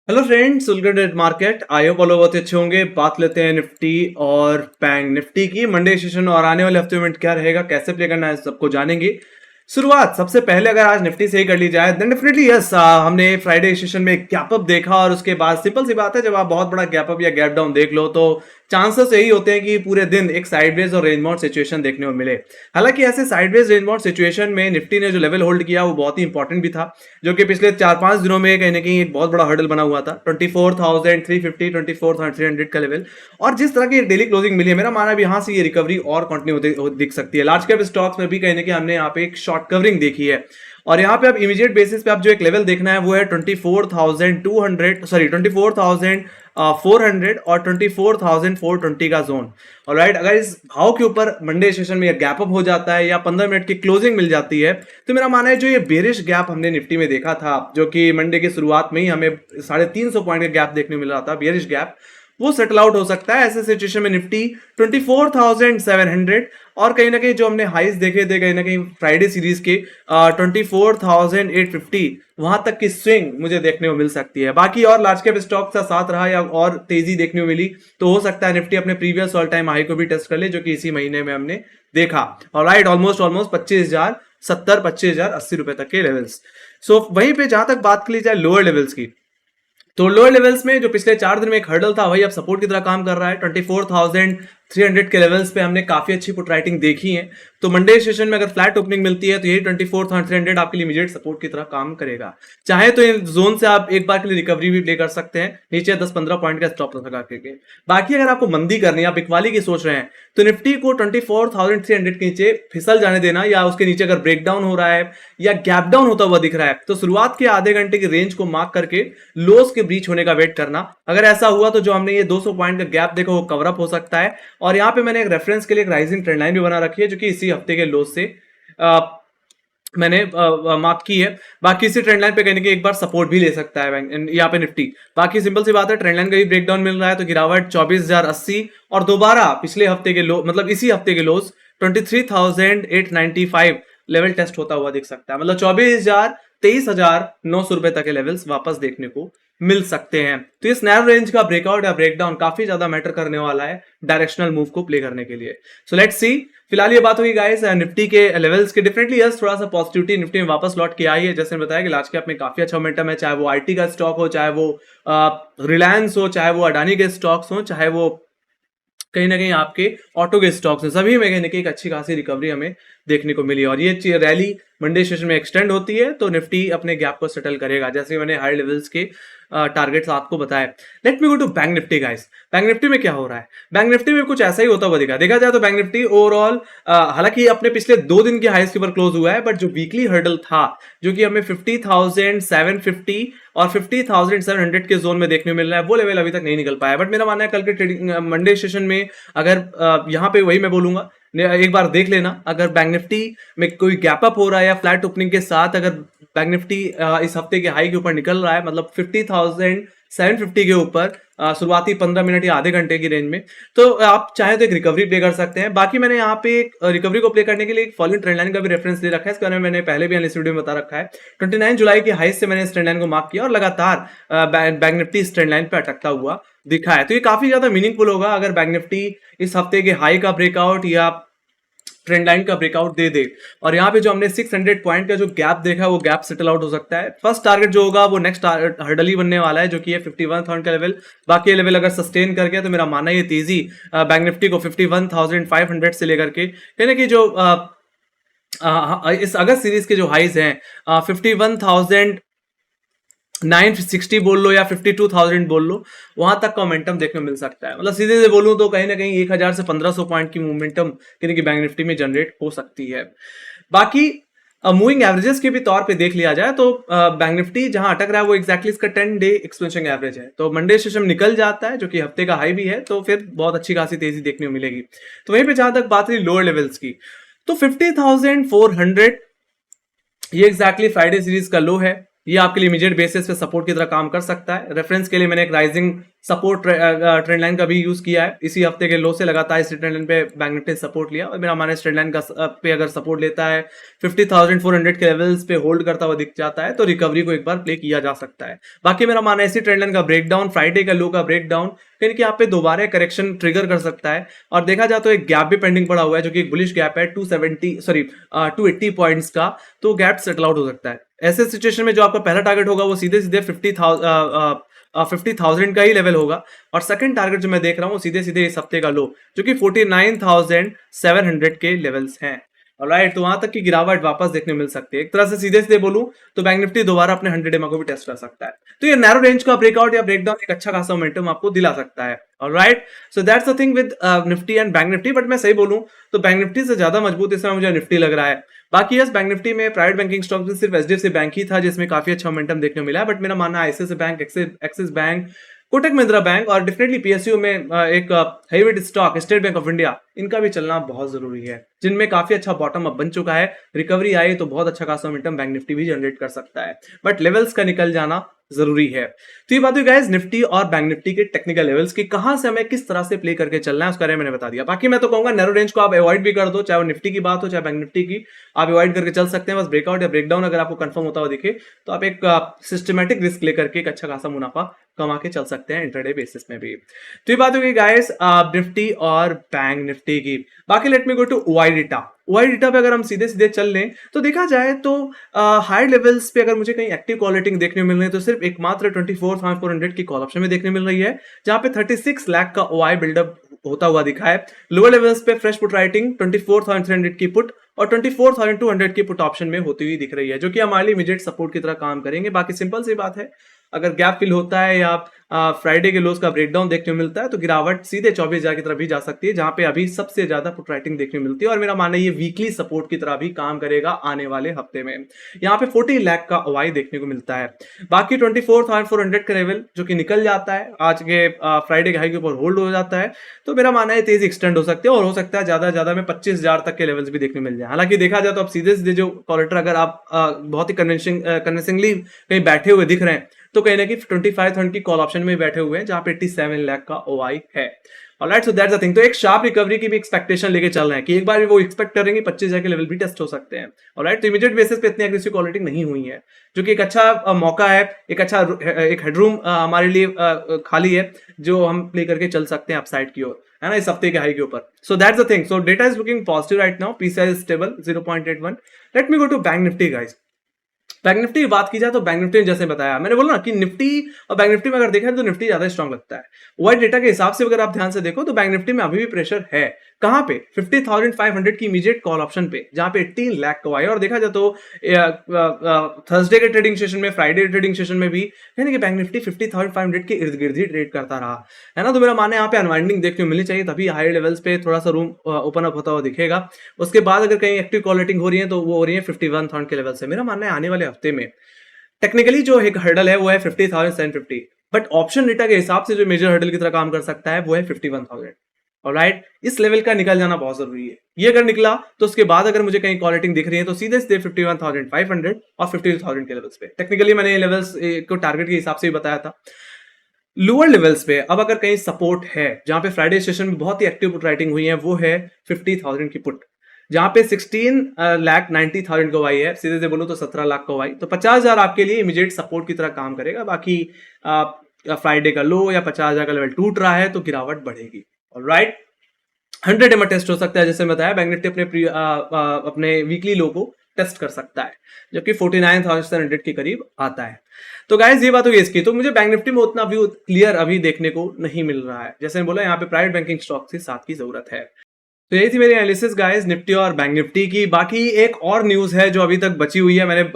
Hello friends, welcome to market. I hope all बहुत अच्छे होंगे। बात लेते हैं निफ्टी और बैंक निफ्टी की मंडे सेशन और आने वाले हफ्ते में क्या रहेगा, कैसे प्ले करना है, सबको जानेंगे। शुरुआत सबसे पहले अगर आज निफ्टी से ही कर ली जाए देन डेफिनेटली यस, हमने फ्राइडे सेशन में गैप अप देखा और उसके बाद सिंपल सी बात है, जब आप बहुत बड़ा गैप अप या गैप डाउन देख लो तो चांसेस यही होते हैं कि पूरे दिन एक साइडवेज और रेंज बाउंड सिचुएशन देखने को मिले। हालांकि ऐसे साइडवेज रेंज बाउंड सिचुएशन में निफ्टी ने जो लेवल होल्ड किया वो बहुत ही इंपॉर्टेंट भी था, जो कि पिछले 4-5 दिनों में कहीं ना कहीं एक बहुत बड़ा हर्डल बना हुआ था। 24,350 24,300 का लेवल, और जिस तरह की डेली क्लोजिंग मिली है, मेरा मानना है यहाँ से ये रिकवरी और कंटिन्यू दिख सकती है। लार्ज कैप स्टॉक्स में भी कहीं ना कहीं हमने यहाँ पे एक शॉर्ट कवरिंग देखी है, और यहाँ पे अब इमीडिएट बेसिस पे आप जो एक लेवल देखना है वो है 24,200 सॉरी 24,400 और 24,420 का जोन। और राइट, अगर इस भाव के ऊपर मंडे सेशन में गैप अप हो जाता है या 15 मिनट की क्लोजिंग मिल जाती है, तो मेरा मानना है जो ये बेरिश गैप हमने निफ्टी में देखा था, जो कि मंडे की शुरुआत में ही हमें 350 पॉइंट का गैप देखने को मिल रहा था, बेरिश गैप, वो सेटल आउट हो सकता है। ऐसे सिचुएशन में निफ्टी 24,700 और कहीं ना कहीं जो हमने हाइस देखे थे कहीं ना कहीं फ्राइडे सीरीज के 24,850, वहां तक की स्विंग मुझे देखने को मिल सकती है। बाकी और लार्ज कैप स्टॉक का साथ रहा या और तेजी देखने को मिली तो हो सकता है निफ्टी अपने प्रीवियस ऑल टाइम हाई को भी टेस्ट कर ले, जो कि इसी महीने में हमने देखा। और राइट, ऑलमोस्ट 25,070 25,080 रुपए तक के लेवल्स। सो वहीं पे जहां तक बात की जाए लोअर लेवल्स की, तो लोअर लेवल्स में जो पिछले 4 दिन में एक हर्डल था वही अब सपोर्ट की तरह काम कर रहा है। 24,300 के लेवल्स पे हमने काफी अच्छी पुट राइटिंग देखी है, तो मंडे सेशन में अगर फ्लैट ओपनिंग मिलती है तो यही 24,300 आपके लिए इमीडिएट सपोर्ट की तरह काम करेगा। चाहे तो इन जोन से आप एक बार के लिए रिकवरी भी प्ले कर सकते हैं, नीचे 10-15 पॉइंट का स्टॉप लगा करके। बाकी अगर आपको मंदी करनी है, आप बिकवाली की सोच रहे हैं, तो निफ्टी को 24,300 के नीचे फिसल जाने देना, या उसके नीचे अगर ब्रेकडाउन हो रहा है या गैप डाउन होता हुआ दिख रहा है, तो शुरुआत के आधे घंटे की रेंज को मार्क करके लोस के ब्रीच होने का वेट करना। अगर ऐसा हुआ तो जो हमने ये 200 पॉइंट का गैप देखा वो कवर अप हो सकता है। और यहाँ पे मैंने एक रेफरेंस के लिए एक राइजिंग ट्रेंड लाइन भी बना रखी है, जो कि इसी हफ्ते के लोस से मैंने मार्क की है। बाकी इसी ट्रेंड लाइन पे कहीं ना कहीं एक बार सपोर्ट भी ले सकता है बैंक यहाँ पे निफ्टी। बाकी सिंपल सी बात है, ट्रेंड लाइन का भी ब्रेकडाउन मिल रहा है, तो गिरावट 24,080 और दोबारा पिछले हफ्ते के लो, मतलब इसी हफ्ते के लोस 23,895 लेवल टेस्ट होता हुआ दिख सकता है। मतलब 23,900 रुपए तक के लेवल्स वापस देखने को मिल सकते हैं। तो इस नैरो रेंज का ब्रेकआउट या ब्रेकडाउन काफी ज्यादा मैटर करने वाला है डायरेक्शनल मूव को प्ले करने के लिए। So let's see. फिलहाल ये बात होगी गाइस निफ्टी के लेवल्स के। डेफिनेटली यस, थोड़ा सा पॉजिटिविटी निफ्टी में वापस लौट के आई है। जैसे बताया कि लार्ज कैप में काफी अच्छा मोमेंटम है, चाहे वो आईटी का स्टॉक हो, चाहे वो रिलायंस हो, चाहे वो अडानी के स्टॉक्स हो, चाहे वो कहीं ना कहीं आपके ऑटो के स्टॉक्स हैं, सभी में कहीं ना कहीं एक अच्छी खासी रिकवरी हमें देखने को मिली। और ये रैली मंडे सेशन में एक्सटेंड होती है तो निफ्टी अपने गैप को सेटल करेगा, जैसे मैंने हाई लेवल्स के टारगेट्स आपको बताया। Let me go to bank Nifty guys. Bank Nifty में क्या हो रहा है? बैंक निफ्टी में कुछ ऐसा ही होता हुआ देखा जाए तो बैंक निफ्टी ओवरऑल हालांकि अपने पिछले 2 दिन के हाईस के ऊपर क्लोज हुआ है, बट जो वीकली हर्डल था, जो कि हमें 50,750 और 50,700 के जोन में देखने को मिल रहा है, वो लेवल अभी तक नहीं निकल पाया। बट मेरा मानना है कल के ट्रेडिंग मंडे सेशन में अगर यहाँ पे वही मैं बोलूंगा, एक बार देख लेना, अगर बैंक निफ्टी में कोई गैप अप हो रहा है या फ्लैट ओपनिंग के साथ अगर बैंक निफ्टी इस हफ्ते के हाई के ऊपर निकल रहा है, मतलब 50,750 के ऊपर शुरुआती 15 मिनट या आधे घंटे की रेंज में, तो आप चाहे तो एक रिकवरी प्ले कर सकते हैं। बाकी मैंने यहाँ पे एक रिकवरी को प्ले करने के लिए एक फॉलोइंग ट्रेंड लाइन का भी रेफरेंस दे रखा है। इसके बारे में मैंने पहले भी इस वीडियो में बता रखा है। 29 जुलाई के हाई से मैंने इस ट्रेंड लाइन को मार्क किया और लगातार बैंक निफ्टी इस ट्रेंड लाइन पे अटकता हुआ दिखा है। तो ये काफी ज्यादा मीनिंगफुल होगा अगर बैंक निफ्टी इस हफ्ते के हाई का ब्रेकआउट या ट्रेंड लाइन का ब्रेकआउट दे दे। और यहाँ पे जो हमने 600 पॉइंट का जो गैप देखा वो गैप सेटल आउट हो सकता है। फर्स्ट टारगेट जो होगा वो नेक्स्ट हर्डल ही बनने वाला है, जो कि है 51,000 का लेवल। बाकी ये लेवल अगर सस्टेन कर गया तो मेरा मानना है ये तेजी बैंक निफ्टी को 51,500 से लेकर के कहने की जो इस अगस्त सीरीज के जो हाइज हैं 51,960 बोल लो या 52,000 बोल लो, वहां तक का मोमेंटम देखने को मिल सकता है। मतलब सीधे से बोलूं तो कहीं ना कहीं 1,000 से 1,500 पॉइंट की मोमेंटम यानी कि बैंक निफ्टी में जनरेट हो सकती है। बाकी मूविंग एवरेजेस के भी तौर पे देख लिया जाए तो बैंक निफ्टी जहां अटक रहा है वो एक्जैक्टली इसका 10-डे एक्सपेंशन एवरेज है। तो मंडे सेशन निकल जाता है, जो कि हफ्ते का हाई भी है, तो फिर बहुत अच्छी खासी तेजी देखने को मिलेगी। तो वहीं पे जहां तक बात रही लोअर लेवल्स की, तो 50,400 ये एक्जैक्टली फ्राइडे सीरीज का लो है। ये आपके लिए इमीडिएट बेसिस पे सपोर्ट की तरह काम कर सकता है। रेफरेंस के लिए मैंने एक राइजिंग सपोर्ट ट्रेंड लाइन का भी यूज किया है। इसी हफ्ते के लो से लगातार इस ट्रेंड लाइन पे बैंक निफ्टी सपोर्ट लिया और मेरा मानना है इस ट्रेंड लाइन का पे अगर सपोर्ट लेता है 50,400 के लेवल्स पे होल्ड करता हुआ दिख जाता है तो रिकवरी को एक बार प्ले किया जा सकता है। बाकी मेरा मानना है इसी ट्रेंड लाइन का ब्रेकडाउन, फ्राइडे का लो का ब्रेकडाउन कहीं यहाँ पे दोबारा करेक्शन ट्रिगर कर सकता है। और देखा जाए तो एक गैप भी पेंडिंग पड़ा हुआ है जो कि एक बुलिश गैप है 280 पॉइंट्स का, तो गैप सेटल आउट हो सकता है। ऐसे सिचुएशन में जो आपका पहला टारगेट होगा वो सीधे सीधे 50,000 का ही लेवल होगा और सेकंड टारगेट जो मैं देख रहा हूँ सीधे सीधे इस हफ्ते का लो जो कि 49,700 के लेवल्स हैं। ऑलराइट, तो वहां तक की गिरावट वापस देखने मिल सकती है। एक तरह से सीधे सीधे बोलूं तो बैंक निफ्टी दोबारा अपने 100 EMA को भी टेस्ट कर सकता है। तो ये नैरो रेंज का ब्रेकआउट या ब्रेकडाउन एक अच्छा खासा मोमेंटम आपको दिला सकता है। Alright, so that's the thing with Nifty and bank Nifty. But मैं सही बोलूं तो बैंक निफ्टी से ज्यादा मजबूत इस समय मुझे निफ्टी लग रहा है। बाकी यस, बैंक निफ्टी में प्राइवेट बैंकिंग स्टॉक में सिर्फ एचडीएफसी बैंक ही था जिसमें काफी अच्छा मोमेंटम देखने को मिला है। बट मेरा मानना है ICICI bank, axis bank, Kotak Mahindra bank और डेफिनेटली पीएसयू में एक heavyweight stock state bank of India, इनका भी चलना बहुत जरूरी है जिनमें काफी अच्छा बॉटम अप बन चुका है। रिकवरी आई तो बहुत अच्छा खासा मोमेंटम बैंक निफ्टी भी जनरेट कर सकता है, बट लेवल्स का निकल जाना जरूरी है। तो ये बात हुई गाइस निफ्टी और बैंक निफ्टी के टेक्निकल लेवल्स की, कहां से हमें किस तरह से प्ले करके चलना है उसका मैंने बता दिया। बाकी मैं तो कहूंगा नैरो रेंज को आप अवॉइड भी कर दो, चाहे वो निफ्टी की बात हो चाहे बैंक निफ्टी की, आप अवॉइड करके चल सकते हैं। बस ब्रेकआउट या ब्रेकडाउन अगर आपको कंफर्म होता हुआ दिखे तो आप एक सिस्टमेटिक रिस्क लेकर के एक अच्छा खासा मुनाफा कमा के चल सकते हैं इंट्राडे बेसिस में भी। तो ये बात होगी गाइस निफ्टी और बैंक निफ्टी की। बाकी let me go to Y data पे अगर हम सीधे सीधे चल लें तो देखा जाए तो हाई लेवल्स पे अगर मुझे कहीं एक्टिव कॉलिटिंग देखने मिल रही है तो सिर्फ एकमात्र 24,400 की कॉल ऑप्शन में देखने मिल रही है जहां पे 36 लाख का ओआई बिल्डअप होता हुआ दिखा है। लोअर लेवल्स पे फ्रेश पुट राइटिंग 24,300 की पुट और 24,200 की पुट ऑप्शन में होती हुई दिख रही है जो कि हमारे लिए इमीडिएट सपोर्ट की तरह काम करेंगे। बाकी सिंपल सी बात है, अगर गैप फिल होता है या फ्राइडे के लोस का ब्रेकडाउन देखने को मिलता है तो गिरावट सीधे 24,000 की तरफ भी जा सकती है जहां पे अभी सबसे ज्यादा पुट राइटिंग देखने को मिलती है और मेरा मानना है ये वीकली सपोर्ट की तरह भी काम करेगा आने वाले हफ्ते में। यहाँ पे 40 लाख का ओआई देखने को मिलता है। बाकी 24,400 का लेवल जो कि निकल जाता है आज के फ्राइडे के हाई के ऊपर होल्ड हो जाता है तो मेरा मानना है तेजी एक्सटेंड हो सकती है और हो सकता है ज्यादा में 25,000 तक के लेवल्स भी देखने मिल जाए। हालांकि देखा जाए तो अब सीधे सीधे जो कॉलेटर अगर आप बहुत ही कन्विंसिंगली कहीं बैठे हुए दिख रहे हैं तो कहीं ना कहीं 25,000 की कॉल ऑप्शन में बैठे हुए हैं जहां पे 87 लाख का ओआई है। Alright, so that's the thing. तो एक शार्प रिकवरी की भी एक्सपेक्टेशन लेके चल रहे हैं कि एक बार वो एक्सपेक्ट करेंगे 25,000 के लेवल भी टेस्ट हो सकते हैं। ऑलराइट, तो इमीडिएट बेसिस पे इतनी एग्रेसिव क्वालिटी नहीं हुई है जो कि एक अच्छा मौका है, एक हेडरूम हमारे लिए खाली है जो हम प्ले करके चल सकते हैं अपसाइड की ओर, है ना, इस हफ्ते के हाई के ऊपर। So that's the thing. So data is looking positive right now, PCI is stable 0.81। Let me go to bank Nifty guys. Bank Nifty की बात की जाए तो बैंक निफ्टी ने जैसे बताया मैंने बोला ना कि निफ्टी और बैंक निफ्टी में अगर देखें तो निफ्टी ज्यादा स्ट्रांग लगता है। वाइट डेटा के हिसाब से अगर आप ध्यान से देखो तो बैंक निफ्टी में अभी भी प्रेशर है। कहां पे? 50,500 की इमीडिएट कॉल ऑप्शन पे जहां पे 18 लाख का हुआ। और देखा जाए तो थर्सडे के ट्रेडिंग सेशन में, फ्राइडे के ट्रेडिंग सेशन में भी यानी कि बैंक निफ्टी 50,500 के इर्द गिर्द ही ट्रेड करता रहा, है ना। तो मेरा मानना है यहाँ पे अनवाइंडिंग देखने को मिलनी चाहिए तभी हायर लेवल्स पे थोड़ा सा रूम ओपन अप होता हुआ दिखेगा। उसके बाद अगर कहीं एक्टिव कॉलिटिंग हो रही है तो वो हो रही है 51,000 के लेवल से। मेरा मानना है आने वाले हफ्ते में टेक्निकली जो एक हर्डल है वो है 50,750, बट ऑप्शन डेटा के हिसाब से जो मेजर हर्डल की तरह काम कर सकता है वो है 51,000। ऑलराइट, इस लेवल का निकल जाना बहुत जरूरी है। ये अगर निकला तो उसके बाद अगर मुझे कहीं कॉलिटिंग दिख रही है तो सीधे सीधे 51,500 और 52,000 के लेवल्स पे। टेक्निकली मैंने ये लेवल्स को टारगेट के हिसाब से ही बताया था। लोअर लेवल्स पे अब अगर कहीं सपोर्ट है जहां पे फ्राइडे सेशन में बहुत ही एक्टिव पुट राइटिंग हुई है वो है 50,000 की पुट जहां पे 16,90,000 का वाई है, सीधे से बोलो तो 17 लाख का वाई। तो 50,000 आपके लिए इमीडिएट सपोर्ट की तरह काम करेगा। बाकी फ्राइडे का लो या 50,000 का लेवल टूट रहा है तो गिरावट बढ़ेगी। ऑलराइट, 100 EMA टेस्ट हो सकता है जैसे बताया। बैंक निफ्टी अपने वीकली लो को टेस्ट कर सकता है जो कि 49,700 के करीब आता है। तो गाइस ये बात होगी इसकी। तो मुझे बैंक निफ्टी में उतना व्यू क्लियर अभी देखने को नहीं मिल रहा है। जैसे मैं बोला यहाँ पे प्राइवेट बैंकिंग स्टॉक के साथ की जरूरत है। तो यही थी मेरी एनालिसिस गाइस निफ्टी और बैंक निफ्टी की। बाकी एक और न्यूज है जो अभी तक बची हुई है, मैं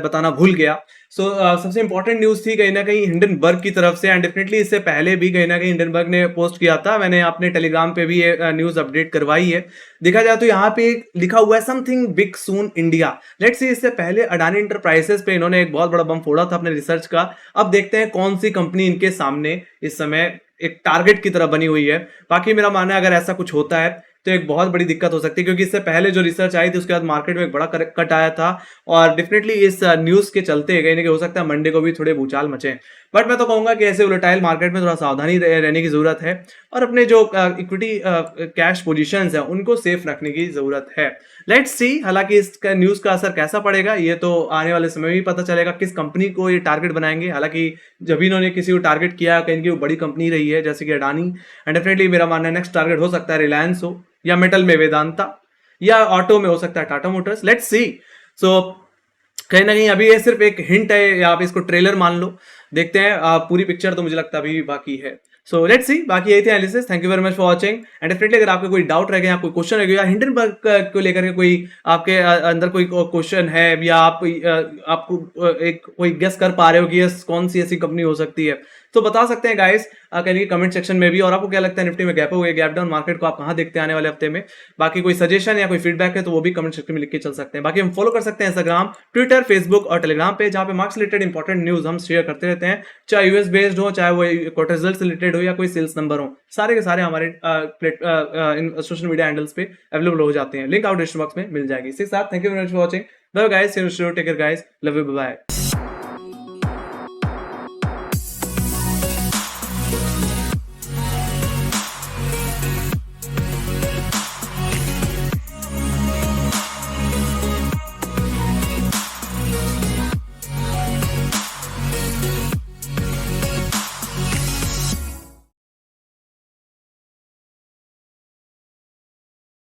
बताना भूल गया। सबसे इंपॉर्टेंट न्यूज थी कहीं ना कहीं हिंडनबर्ग की तरफ से, एंड डेफिनेटली इससे पहले भी कहीं ना कहीं हिंडनबर्ग ने पोस्ट किया था। मैंने अपने टेलीग्राम पे भी ये न्यूज अपडेट करवाई है। देखा जाए तो यहाँ पे लिखा हुआ है something big soon India. Let's see, इससे पहले अडानी इंटरप्राइजेस पे इन्होंने एक बहुत बड़ा बम फोड़ा था अपने रिसर्च का। अब देखते हैं कौन सी कंपनी इनके सामने इस समय एक टारगेट की तरह बनी हुई है। बाकी मेरा मानना है अगर ऐसा कुछ होता है तो एक बहुत बड़ी दिक्कत हो सकती है, क्योंकि इससे पहले जो रिसर्च आई थी उसके बाद मार्केट में एक बड़ा कट आया था, और डेफिनेटली इस न्यूज के चलते कहीं ना कहीं हो सकता है मंडे को भी थोड़े भूचाल मचे। बट मैं तो कहूंगा कि ऐसे वोलेटाइल मार्केट में थोड़ा सावधानी रहने की जरूरत है, और अपने जो इक्विटी कैश पोजीशंस है उनको सेफ रखने की जरूरत है। लेट्स सी, हालांकि इस न्यूज का असर कैसा पड़ेगा ये तो आने वाले समय में ही पता चलेगा, किस कंपनी को ये टारगेट बनाएंगे। हालांकि जब इन्होंने किसी को टारगेट किया, कहीं की वो बड़ी कंपनी रही है जैसे कि अडानी, एंड डेफिनेटली मेरा मानना है नेक्स्ट टारगेट हो सकता है रिलायंस हो, या मेटल में वेदांता, या ऑटो में हो सकता है Tata Motors. Let's see. So कहीं ना कहीं अभी ये सिर्फ एक हिंट है, या आप इसको ट्रेलर मान लो, देखते हैं। पूरी पिक्चर तो मुझे लगता है अभी बाकी है। सो लेट्स सी, बाकी यही थे analysis. Thank you very much for watching, and definitely अगर आपके कोई डाउट रह गया, कोई क्वेश्चन रह गया, या हिंडनबर्ग को लेकर के कोई आपके अंदर कोई क्वेश्चन है, या आप आपको एक कोई गेस कर पा रहे हो कि ये कौन सी ऐसी कंपनी हो सकती है, तो बता सकते हैं गाइस कहीं कमेंट सेक्शन में भी। और आपको क्या लगता है निफ्टी में गैप हो गया, गैप डाउन मार्केट को आप कहां देखते हैं आने वाले हफ्ते में? बाकी कोई सजेशन या कोई फीडबैक है तो वो भी कमेंट सेक्शन में लिख के चल सकते हैं। बाकी हम फॉलो कर सकते हैं इंस्टाग्राम, ट्विटर, फेसबुक और टेलीग्राम पे, जहां पे मार्क्स रिलेटेड इंपॉर्टेंट न्यूज हम शेयर करते रहते हैं, चाहे यूएस बेस्ड हो, चाहे वो क्वार्टर रिजल्ट से रिलेटेड हो, या कोई सेल्स नंबर हो, सारे के सारे हमारे सोशल मीडिया हैंडल्स पे अवेलेबल हो जाते हैं। लिंक आउट डिस्क्रिप्शन बॉक्स में मिल जाएगी। इसके साथ thank you very much for watching. Bye guys, take care guys, love you, bye.